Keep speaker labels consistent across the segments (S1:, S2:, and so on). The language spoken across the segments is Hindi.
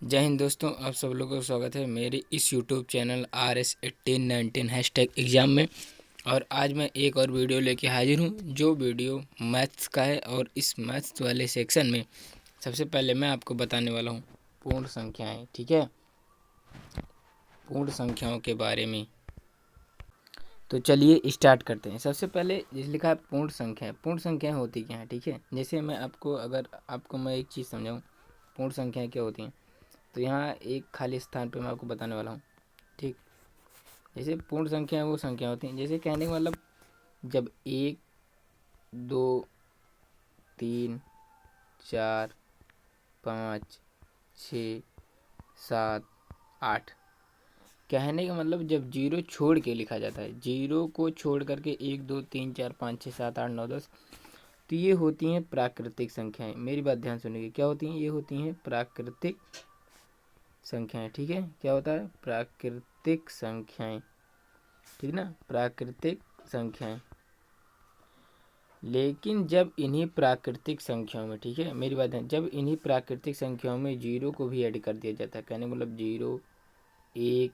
S1: जय हिंद दोस्तों, आप सब लोगों का स्वागत है मेरे इस YouTube channel RS1819 hashtag exam में। और आज मैं एक और वीडियो लेके हाजिर हूँ, जो वीडियो मैथ्स का है। और इस मैथ्स वाले सेक्शन में सबसे पहले मैं आपको बताने वाला हूँ पूर्ण संख्याएं। ठीक है, पूर्ण संख्याओं के बारे में। तो चलिए स्टार्ट करते हैं। सबसे पहले जिस लिखा है पूर्ण संख्या, पूर्ण संख्याएं होती क्या हैं। ठीक है, जैसे मैं आपको मैं एक चीज़ समझाऊँ पूर्ण संख्याएं क्या होती हैं, तो यहाँ एक खाली स्थान पे मैं आपको बताने वाला हूँ। ठीक, जैसे पूर्ण संख्या वो संख्या होती हैं, जैसे कहने का मतलब जब 1, 2, 3, 4, 5, 6, 7, 8, कहने का मतलब जब जीरो छोड़ के लिखा जाता है, जीरो को छोड़ करके 1, 2, 3, 4, 5, 6, 7, 8, 9, 10, तो ये होती हैं प्राकृतिक संख्याएं। मेरी बात ध्यान सुनिए, क्या होती हैं? ये होती हैं प्राकृतिक संख्याएं। ठीक है, क्या होता है? प्राकृतिक संख्याएं। ठीक ना, प्राकृतिक संख्याएं। लेकिन जब इन्हीं प्राकृतिक संख्याओं में, ठीक है मेरी बात है, जब इन्हीं प्राकृतिक संख्याओं में जीरो को भी ऐड कर दिया जाता है, कहने मतलब 0, 1,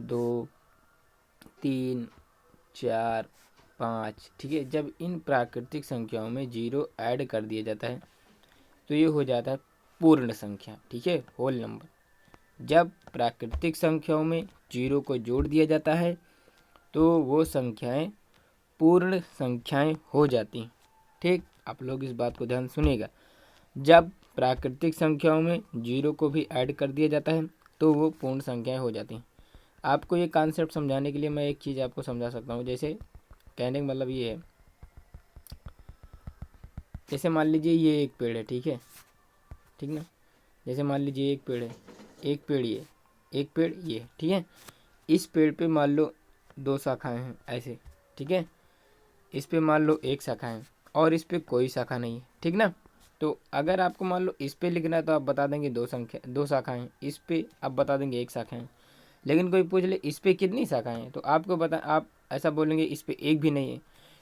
S1: 2, 3, 4, 5, ठीक है, जब इन प्राकृतिक संख्याओं में जीरो ऐड कर दिया जाता है तो ये हो जाता है पूर्ण संख्या। ठीक है, होल नंबर। जब प्राकृतिक संख्याओं में जीरो को जोड़ दिया जाता है तो वो संख्याएं पूर्ण संख्याएं हो जाती हैं। ठीक, आप लोग इस बात को ध्यान सुनिएगा। जब प्राकृतिक संख्याओं में जीरो को भी ऐड कर दिया जाता है तो वो पूर्ण संख्याएं हो जाती हैं। आपको ये कॉन्सेप्ट समझाने के लिए मैं एक चीज़ आपको समझा सकता हूँ। जैसे कहने का मतलब ये है, जैसे मान लीजिए ये एक पेड़ है। ठीक है, ठीक ना, जैसे मान लीजिए एक पेड़ है, एक पेड़ ये, एक पेड़ ये। ठीक है, इस पेड़ पे मान लो 2 शाखाएं हैं ऐसे। ठीक है, इस पे मान लो एक शाखा है और इस पे कोई शाखा नहीं है। ठीक ना, तो अगर आपको मान लो इस पे लिखना है तो आप बता देंगे 2 शाखाएं हैं, इस पे आप बता देंगे एक शाखा है। लेकिन कोई पूछ ले इस पे कितनी शाखाएं हैं, तो आपको बता, आप ऐसा बोलेंगे इस पे एक भी नहीं है।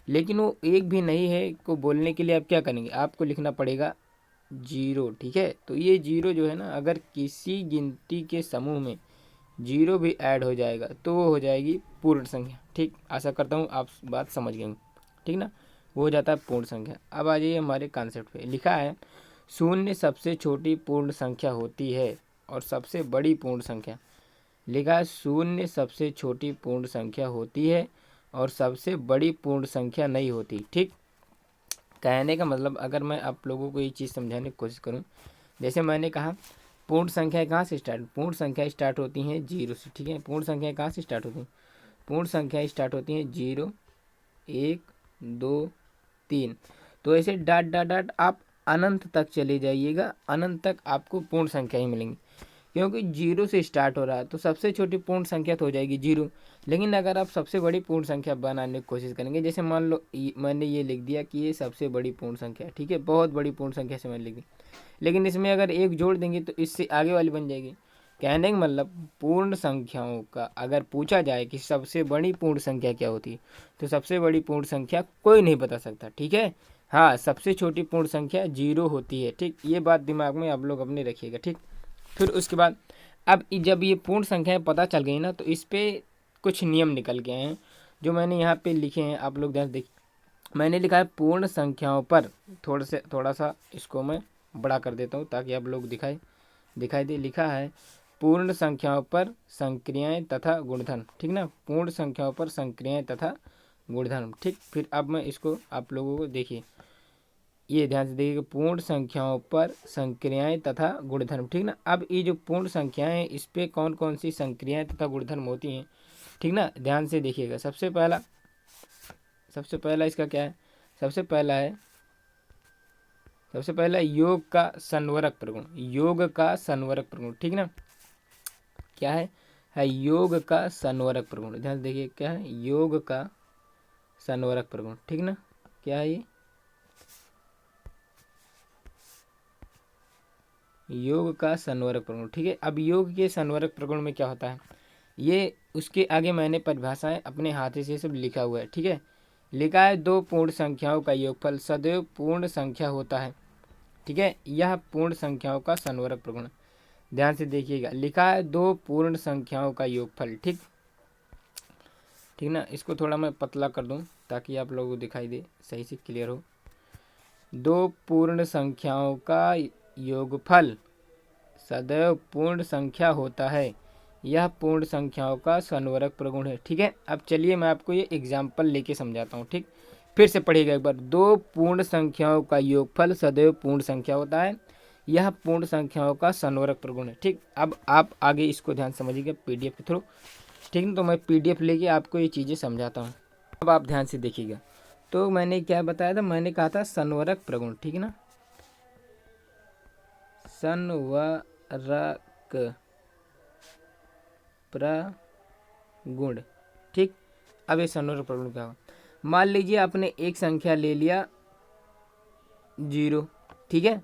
S1: लेकिन वो एक भी नहीं है को बोलने के लिए आप क्या करेंगे? आपको लिखना पड़ेगा 0। ठीक है, तो ये 0 जो है ना, अगर किसी गिनती के समूह में जीरो भी ऐड हो जाएगा तो वो हो जाएगी पूर्ण संख्या। ठीक, आशा करता हूँ आप बात समझ गए। ठीक ना, वो हो जाता है पूर्ण संख्या। अब आ जाइए हमारे कॉन्सेप्ट पे। लिखा है शून्य सबसे छोटी पूर्ण संख्या होती है और सबसे बड़ी पूर्ण संख्या। लिखा है शून्य सबसे छोटी पूर्ण संख्या होती है और सबसे बड़ी पूर्ण संख्या नहीं होती। ठीक, कहने का मतलब अगर मैं आप लोगों को ये चीज़ समझाने की कोशिश करूँ, जैसे मैंने कहा पूर्ण संख्या कहाँ से स्टार्ट, पूर्ण संख्या स्टार्ट होती हैं 0 से। ठीक है, पूर्ण संख्या कहाँ से स्टार्ट होती हैं? पूर्ण संख्या स्टार्ट होती हैं 0, 1, 2, 3। तो ऐसे डाट डाट डाट आप अनंत तक चले जाइएगा, अनंत तक आपको पूर्ण संख्या ही मिलेंगी। क्योंकि 0 से स्टार्ट हो रहा है तो सबसे छोटी पूर्ण संख्या तो हो जाएगी 0। लेकिन अगर आप सबसे बड़ी पूर्ण संख्या बनाने की कोशिश करेंगे, जैसे मान लो मैंने ये लिख दिया कि ये सबसे बड़ी पूर्ण संख्या है। ठीक है, बहुत बड़ी पूर्ण संख्या से मैंने लिख दी, लेकिन इसमें अगर एक जोड़ देंगे तो इससे आगे वाली बन जाएगी। कहने का मतलब पूर्ण संख्याओं का अगर पूछा जाए कि सबसे बड़ी पूर्ण संख्या क्या होती है, तो सबसे बड़ी पूर्ण संख्या कोई नहीं बता सकता। ठीक है, हाँ, सबसे छोटी पूर्ण संख्या 0 होती है। ठीक, ये बात दिमाग में आप लोग अपने रखिएगा। ठीक, फिर उसके बाद अब जब ये पूर्ण संख्याएं पता चल गई ना, तो इस पर कुछ नियम निकल गए हैं जो मैंने यहाँ पे लिखे हैं। आप लोग ध्यान देखिए, मैंने लिखा है पूर्ण संख्याओं पर, थोड़ा सा इसको मैं बड़ा कर देता हूँ ताकि आप लोग दिखाई दे। लिखा है पूर्ण संख्याओं पर संक्रियाएं तथा गुणधर्म। ठीक ना, पूर्ण संख्याओं पर संक्रियाएं तथा गुणधर्म। ठीक, फिर अब मैं इसको आप लोगों को देखिए, ये ध्यान से देखिए, पूर्ण संख्याओं पर संक्रियाएं तथा गुणधर्म। ठीक ना, अब ये जो पूर्ण संख्याएं हैं इस पे कौन कौन सी संक्रियाएं तथा गुणधर्म होती हैं। ठीक ना, ध्यान से देखिएगा। सबसे पहला इसका क्या है? सबसे पहला योग का संवरक प्रगुण, योग का संवरक प्रगुण। ठीक ना, क्या है योग का संवरक प्रगुण। ध्यान से देखिए, क्या है? योग का संवरक प्रगुण। ठीक ना, क्या है ये? योग का संवरक प्रगुण। ठीक है, अब योग के संवरक प्रगुण में क्या होता है, ये उसके आगे मैंने परिभाषाएं अपने हाथ से सब लिखा हुआ है। ठीक है, लिखा है दो पूर्ण संख्याओं का योगफल सदैव पूर्ण संख्या होता है। ठीक है, यह पूर्ण संख्याओं का संवरक प्रगुण। ध्यान से देखिएगा, लिखा है दो पूर्ण संख्याओं का योगफल। ठीक ठीक ना, इसको थोड़ा मैं पतला कर दूं ताकि आप लोगों को दिखाई दे, सही से क्लियर हो। दो पूर्ण संख्याओं का योगफल सदैव पूर्ण संख्या होता है, यह पूर्ण संख्याओं का संवरक प्रगुण है। ठीक है, अब चलिए मैं आपको ये एग्जाम्पल लेके समझाता हूँ। ठीक, फिर से पढ़िएगा एक बार। दो पूर्ण संख्याओं का योगफल सदैव पूर्ण संख्या होता है, यह पूर्ण संख्याओं का संवरक प्रगुण है। ठीक, अब आप आगे इसको ध्यान समझिएगा पीडीएफ के थ्रू। ठीक ना, तो मैं पीडीएफ लेके आपको ये चीज़ें समझाता हूँ। अब आप ध्यान से देखिएगा। तो मैंने क्या बताया था, मैंने कहा था संवरक प्रगुण। ठीक है ना, संवरक प्रगुण। ठीक, अब ये संवरक प्रगुण क्या होगा। मान लीजिए आपने एक संख्या ले लिया 0, ठीक है,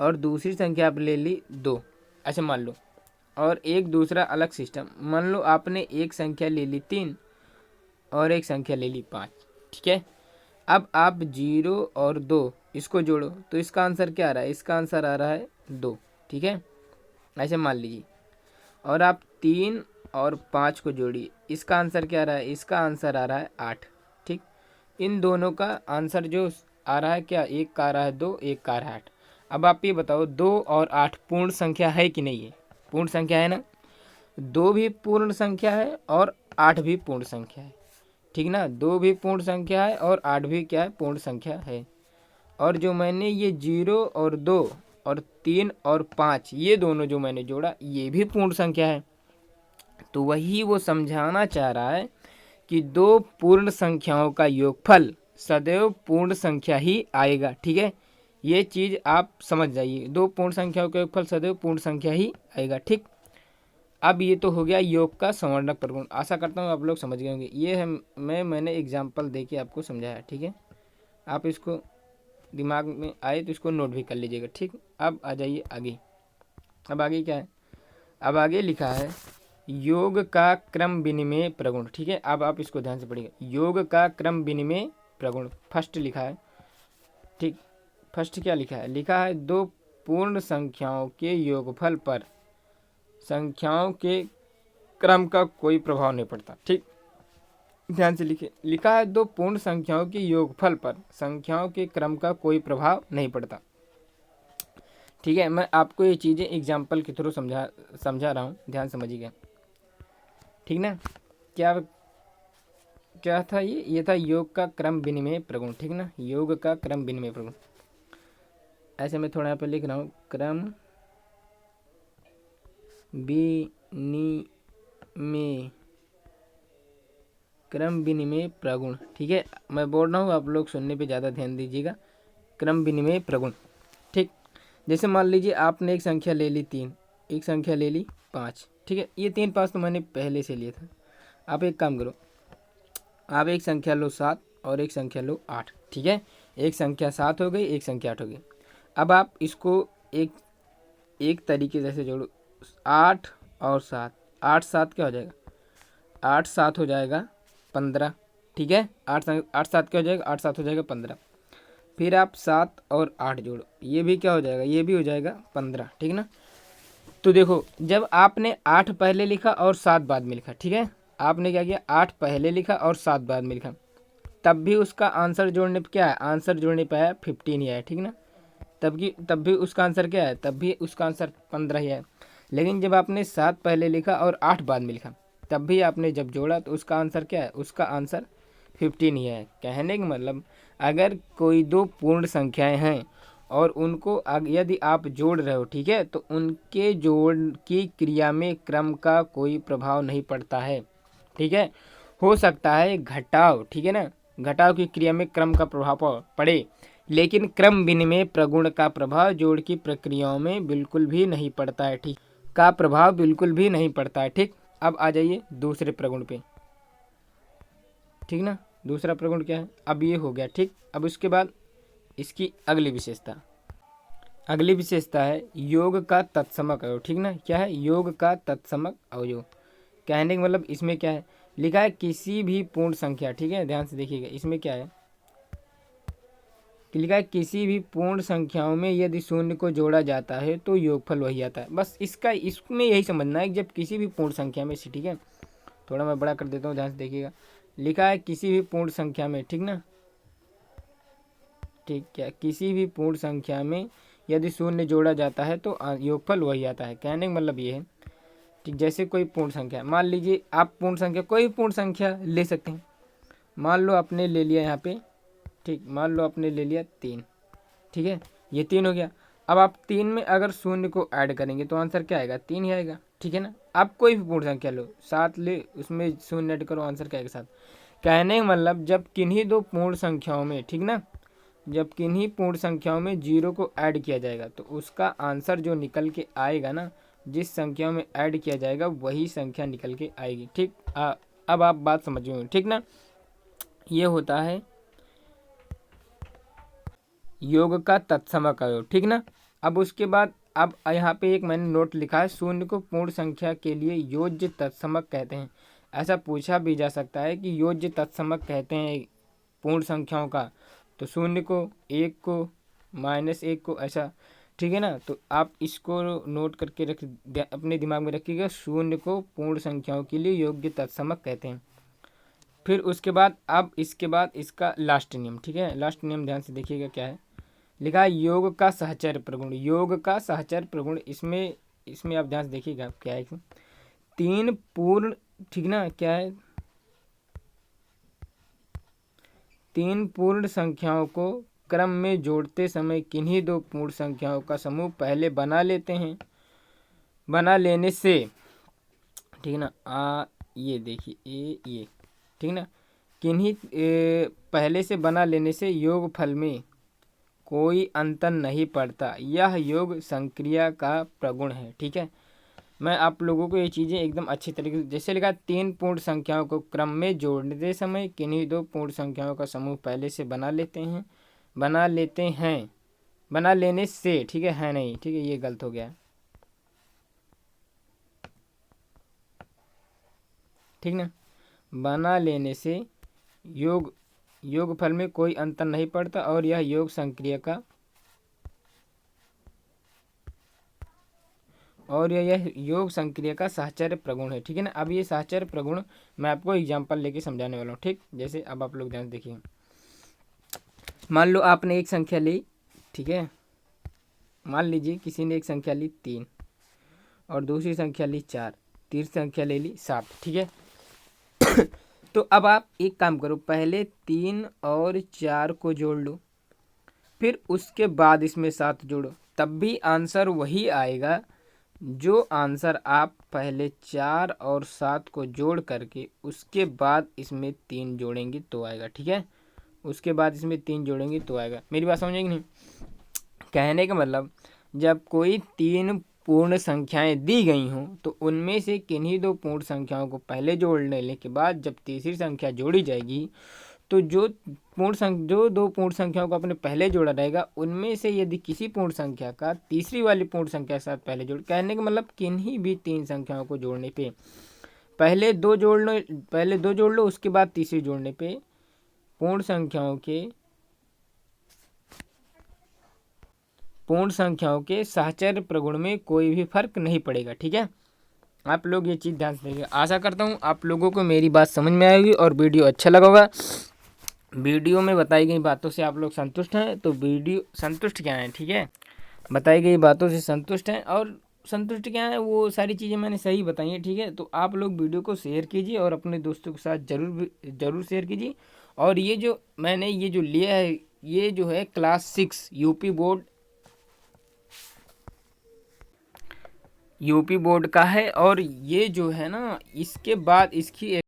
S1: और दूसरी संख्या आप ले ली 2। अच्छा मान लो, और एक दूसरा अलग सिस्टम, मान लो आपने एक संख्या ले ली 3 और एक संख्या ले ली 5। ठीक है, अब आप 0 और 2 इसको जोड़ो तो इसका आंसर क्या आ रहा है, इसका आंसर आ रहा है 2। ठीक है, ऐसे मान लीजिए, और आप 3 और 5 को जोड़िए, इसका आंसर क्या आ रहा है, इसका आंसर आ रहा है 8। ठीक, इन दोनों का आंसर जो आ रहा है क्या, एक का आ रहा है 2, एक का आ रहा है 8। अब आप ये बताओ 2 और 8 पूर्ण संख्या है कि नहीं है, पूर्ण संख्या है ना। 2 भी पूर्ण संख्या है और 8 भी पूर्ण संख्या है। ठीक ना, 2 भी पूर्ण संख्या है और 8 भी क्या है, पूर्ण संख्या है। और जो मैंने ये 0 और 2 और 3 और 5 ये दोनों जो मैंने जोड़ा ये भी पूर्ण संख्या है। तो वही वो समझाना चाह रहा है कि दो पूर्ण संख्याओं का योगफल सदैव पूर्ण संख्या ही आएगा। ठीक है, ये चीज़ आप समझ जाइए, दो पूर्ण संख्याओं का योगफल सदैव पूर्ण संख्या ही आएगा। ठीक, अब ये तो हो गया योग का संवर्णक प्रगुण। आशा करता हूँ आप लोग समझ गए होंगे। ये है मैंने एग्जाम्पल दे के आपको समझाया। ठीक है, आप इसको दिमाग में आए तो इसको नोट भी कर लीजिएगा। ठीक, अब आ जाइए आगे। अब आगे क्या है, अब आगे लिखा है योग का क्रम विनिमय प्रगुण। ठीक है, अब आप इसको ध्यान से पढ़िएगा, योग का क्रम विनिमय प्रगुण फर्स्ट लिखा है। ठीक, फर्स्ट क्या लिखा है, लिखा है दो पूर्ण संख्याओं के योगफल पर संख्याओं के क्रम का कोई प्रभाव नहीं पड़ता। ठीक, ध्यान से लिखिए, लिखा है दो पूर्ण संख्याओं के योगफल पर संख्याओं के क्रम का कोई प्रभाव नहीं पड़ता। ठीक है, मैं आपको ये चीज़ें एग्जाम्पल के थ्रू समझा रहा हूँ, ध्यान समझिएगा। ठीक ना, क्या क्या था ये था योग का क्रम विनिमय प्रगुण। ठीक ना, योग का क्रम विनिमय प्रगुण। ऐसे मैं थोड़ा यहाँ पे लिख रहा हूँ, क्रम विनिमय, क्रम विनिमय प्रगुण। ठीक है, मैं बोल रहा हूँ, आप लोग सुनने पे ज़्यादा ध्यान दीजिएगा। क्रम विनिमय प्रगुण। ठीक, जैसे मान लीजिए आपने एक संख्या ले ली 3, एक संख्या ले ली 5। ठीक है, ये 3 5 तो मैंने पहले से लिया था। आप एक काम करो, आप एक संख्या लो 7 और एक संख्या लो 8। ठीक है, एक संख्या 7 हो गई, एक संख्या 8 हो गई। अब आप इसको एक तरीके से जोड़ो, 8 और 7, 8 7 क्या हो जाएगा, 8 7 हो जाएगा 15। ठीक है, 8 7 क्या हो जाएगा, 8 7 हो जाएगा 15। फिर आप 7 और 8 जोड़ो, ये भी क्या हो जाएगा, ये भी हो जाएगा 15। ठीक ना, तो देखो जब आपने 8 पहले लिखा और 7 बाद में लिखा, ठीक है, आपने क्या किया, 8 पहले लिखा और 7 बाद में लिखा, तब भी उसका आंसर जोड़ने पे क्या है, आंसर जोड़ने पे आया 15 ही आया। ठीक ना, तब भी उसका आंसर क्या है, तब भी उसका आंसर 15 ही है। लेकिन जब आपने 7 पहले लिखा और 8 बाद में लिखा, तब भी आपने जब जोड़ा तो उसका आंसर क्या है, उसका आंसर 15 ही है। कहने का मतलब अगर कोई दो पूर्ण संख्याएं हैं और उनको यदि आप जोड़ रहे हो, ठीक है, तो उनके जोड़ की क्रिया में क्रम का कोई प्रभाव नहीं पड़ता है। ठीक है, हो सकता है घटाव, ठीक है ना, घटाव की क्रिया में क्रम का प्रभाव पड़े, लेकिन क्रम विनिमय प्रगुण का प्रभाव जोड़ की प्रक्रियाओं में बिल्कुल भी नहीं पड़ता है। ठीक, का प्रभाव बिल्कुल भी नहीं पड़ता है। ठीक, अब आ जाइए दूसरे प्रगुण पे। ठीक ना, दूसरा प्रगुण क्या है, अब ये हो गया। ठीक, अब उसके बाद इसकी अगली विशेषता है योग का तत्समक अवयव। ठीक ना, क्या है, योग का तत्समक अवयव। कहने का मतलब इसमें क्या है, लिखा है किसी भी पूर्ण संख्या, ठीक है, ध्यान से देखिएगा, इसमें क्या है, लिखा है किसी भी पूर्ण संख्याओं में यदि शून्य को जोड़ा जाता है तो योगफल वही आता है। बस इसमें यही समझना है कि जब किसी भी पूर्ण संख्या में, ठीक है, थोड़ा मैं बड़ा कर देता हूँ, ध्यान से देखिएगा। लिखा है किसी भी पूर्ण संख्या में, ठीक ना, ठीक, क्या किसी भी पूर्ण संख्या में यदि शून्य जोड़ा जाता है तो योगफल वही आता है। कहने का मतलब ये है, ठीक, जैसे कोई पूर्ण संख्या, मान लीजिए आप पूर्ण संख्या, कोई भी पूर्ण संख्या ले सकते हैं। मान लो आपने ले लिया यहाँ पे, ठीक, मान लो आपने ले लिया 3, ठीक है, ये 3 हो गया। अब आप 3 में अगर शून्य को ऐड करेंगे तो आंसर क्या आएगा, 3 ही आएगा, ठीक है ना। आप कोई भी पूर्ण संख्या लो, 7 ले, उसमें शून्य ऐड करो, आंसर क्या आएगा, 7। कहने का मतलब जब किन्हीं दो पूर्ण संख्याओं में, ठीक ना, जब किन्हीं पूर्ण संख्याओं में 0 को ऐड किया जाएगा तो उसका आंसर जो निकल के आएगा ना, जिस संख्या में ऐड किया जाएगा वही संख्या निकल के आएगी, ठीक। अब आप बात समझ गए, ठीक ना। ये होता है योग का तत्समक अवयव, ठीक ना। अब उसके बाद अब यहाँ पे एक मैंने नोट लिखा है, शून्य को पूर्ण संख्या के लिए योज्य तत्समक कहते हैं। ऐसा पूछा भी जा सकता है कि योज्य तत्समक कहते हैं पूर्ण संख्याओं का, तो शून्य को, 1 को, -1 को, ऐसा, ठीक है ना। तो आप इसको नोट करके अपने दिमाग में रखिएगा, शून्य को पूर्ण संख्याओं के लिए योग्य तत्समक कहते हैं। फिर उसके बाद अब इसके बाद इसका लास्ट नियम, ठीक है, लास्ट नियम ध्यान से देखिएगा क्या है। लिखा है योग का सहचर प्रगुण, योग का सहचर प्रगुण, इसमें आप ध्यान से देखिएगा क्या है, 3 पूर्ण, ठीक ना, क्या है, 3 पूर्ण संख्याओं को क्रम में जोड़ते समय किन्हीं दो पूर्ण संख्याओं का समूह पहले बना लेते हैं, बना लेने से, ठीक ना, ये देखिए ये, ठीक ना, किन्हीं पहले से बना लेने से योग फल में कोई अंतर नहीं पड़ता, यह योग संक्रिया का प्रगुण है, ठीक है। मैं आप लोगों को ये चीज़ें एकदम अच्छी तरीके से, जैसे लिखा 3 पूर्ण संख्याओं को क्रम में जोड़ते समय किन्हीं दो पूर्ण संख्याओं का समूह पहले से बना लेते हैं, बना लेने से, ठीक है नहीं, ठीक है, ये गलत हो गया, ठीक ना, बना लेने से योग फल में कोई अंतर नहीं पड़ता और यह योग संक्रिया का, और यह योग संक्रिया का साहचर्य प्रगुण है, ठीक है ना। अब ये साहचर्य प्रगुण मैं आपको एग्जांपल लेके समझाने वाला हूँ, ठीक। जैसे अब आप लोग ध्यान देखिए, मान लो आपने एक संख्या ली, ठीक है, मान लीजिए किसी ने एक संख्या ली 3 और दूसरी संख्या ली 4, तीसरी संख्या ले ली 7, ठीक है। तो अब आप एक काम करो, पहले 3 और 4 को जोड़ लो, फिर उसके बाद इसमें 7 जोड़ो, तब भी आंसर वही आएगा जो आंसर आप पहले 4 और 7 को जोड़ करके उसके बाद इसमें 3 जोड़ेंगे तो आएगा, ठीक है। उसके बाद इसमें 3 जोड़ेंगे तो आएगा। मेरी बात समझेंगे नहीं? कहने का मतलब जब कोई 3 पूर्ण संख्याएं दी गई हों तो उनमें से किन्हीं दो पूर्ण संख्याओं को पहले जोड़ लेने के बाद जब तीसरी संख्या जोड़ी जाएगी तो जो दो पूर्ण संख्याओं को अपने पहले जोड़ा रहेगा उनमें से यदि किसी पूर्ण संख्या का तीसरी वाली पूर्ण संख्या के साथ पहले जोड़, कहने का मतलब किन्हीं भी 3 संख्याओं को जोड़ने पे पहले 2 जोड़ लो उसके बाद तीसरी जोड़ने पे पूर्ण संख्याओं के साहचर्य प्रगुण में कोई भी फर्क नहीं पड़ेगा, ठीक है। आप लोग ये चीज़ ध्यान से देखिए। आशा करता हूँ आप लोगों को मेरी बात समझ में आएगी और वीडियो अच्छा लगा होगा। वीडियो में बताई गई बातों से आप लोग संतुष्ट हैं तो वीडियो संतुष्ट क्या है, ठीक है, बताई गई बातों से संतुष्ट हैं और संतुष्ट क्या है वो सारी चीज़ें मैंने सही बताई हैं, ठीक है। तो आप लोग वीडियो को शेयर कीजिए और अपने दोस्तों के साथ ज़रूर शेयर कीजिए। और ये जो मैंने ये जो लिया है ये जो है क्लास 6 यूपी बोर्ड का है और ये जो है ना इसके बाद इसकी